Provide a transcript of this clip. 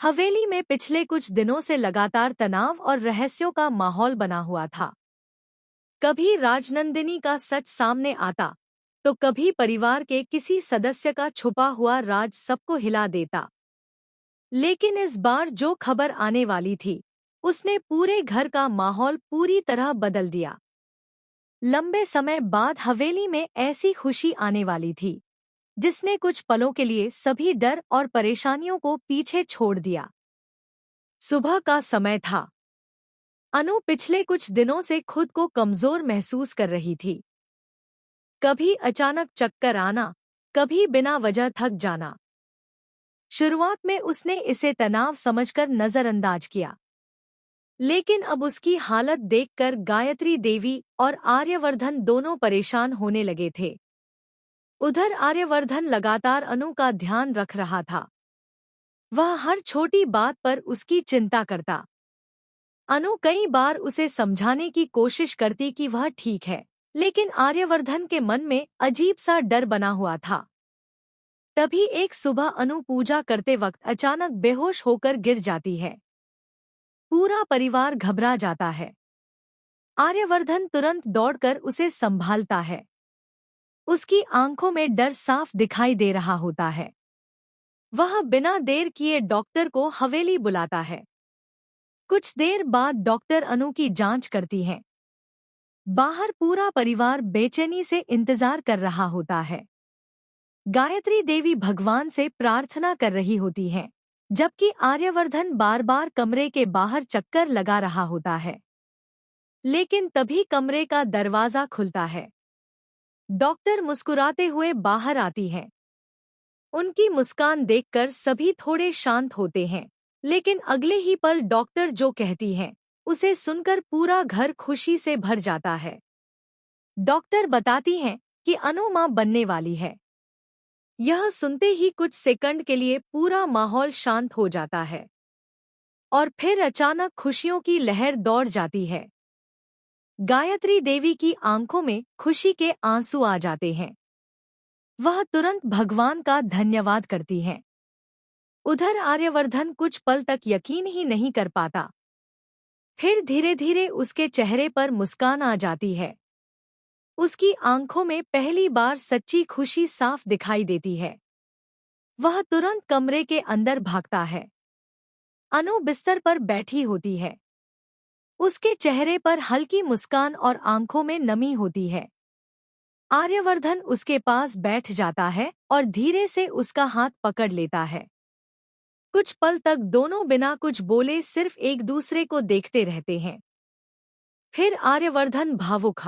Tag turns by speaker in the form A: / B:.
A: हवेली में पिछले कुछ दिनों से लगातार तनाव और रहस्यों का माहौल बना हुआ था। कभी राजनंदिनी का सच सामने आता, तो कभी परिवार के किसी सदस्य का छुपा हुआ राज सबको हिला देता। लेकिन इस बार जो खबर आने वाली थी, उसने पूरे घर का माहौल पूरी तरह बदल दिया। लंबे समय बाद हवेली में ऐसी खुशी आने वाली थी, जिसने कुछ पलों के लिए सभी डर और परेशानियों को पीछे छोड़ दिया। सुबह का समय था। अनु पिछले कुछ दिनों से खुद को कमजोर महसूस कर रही थी। कभी अचानक चक्कर आना, कभी बिना वजह थक जाना। शुरुआत में उसने इसे तनाव समझकर नजरअंदाज किया, लेकिन अब उसकी हालत देखकर गायत्री देवी और आर्यवर्धन दोनों परेशान होने लगे थे। उधर आर्यवर्धन लगातार अनु का ध्यान रख रहा था। वह हर छोटी बात पर उसकी चिंता करता। अनु कई बार उसे समझाने की कोशिश करती कि वह ठीक है, लेकिन आर्यवर्धन के मन में अजीब सा डर बना हुआ था। तभी एक सुबह अनु पूजा करते वक्त अचानक बेहोश होकर गिर जाती है। पूरा परिवार घबरा जाता है। आर्यवर्धन तुरंत दौड़कर उसे संभालता है। उसकी आंखों में डर साफ दिखाई दे रहा होता है। वह बिना देर किए डॉक्टर को हवेली बुलाता है। कुछ देर बाद डॉक्टर अनु की जांच करती हैं। बाहर पूरा परिवार बेचैनी से इंतजार कर रहा होता है। गायत्री देवी भगवान से प्रार्थना कर रही होती हैं, जबकि आर्यवर्धन बार बार कमरे के बाहर चक्कर लगा रहा होता है। लेकिन तभी कमरे का दरवाजा खुलता है। डॉक्टर मुस्कुराते हुए बाहर आती हैं। उनकी मुस्कान देखकर सभी थोड़े शांत होते हैं, लेकिन अगले ही पल डॉक्टर जो कहती हैं, उसे सुनकर पूरा घर खुशी से भर जाता है। डॉक्टर बताती हैं कि अनु मां बनने वाली है। यह सुनते ही कुछ सेकंड के लिए पूरा माहौल शांत हो जाता है, और फिर अचानक खुशियों की लहर दौड़ जाती है। गायत्री देवी की आंखों में खुशी के आंसू आ जाते हैं। वह तुरंत भगवान का धन्यवाद करती हैं। उधर आर्यवर्धन कुछ पल तक यकीन ही नहीं कर पाता। फिर धीरे धीरे उसके चेहरे पर मुस्कान आ जाती है। उसकी आंखों में पहली बार सच्ची खुशी साफ दिखाई देती है। वह तुरंत कमरे के अंदर भागता है। अनु बिस्तर पर बैठी होती है। उसके चेहरे पर हल्की मुस्कान और आंखों में नमी होती है। आर्यवर्धन उसके पास बैठ जाता है और धीरे से उसका हाथ पकड़ लेता है। कुछ पल तक दोनों बिना कुछ बोले सिर्फ एक दूसरे को देखते रहते हैं। फिर आर्यवर्धन भावुक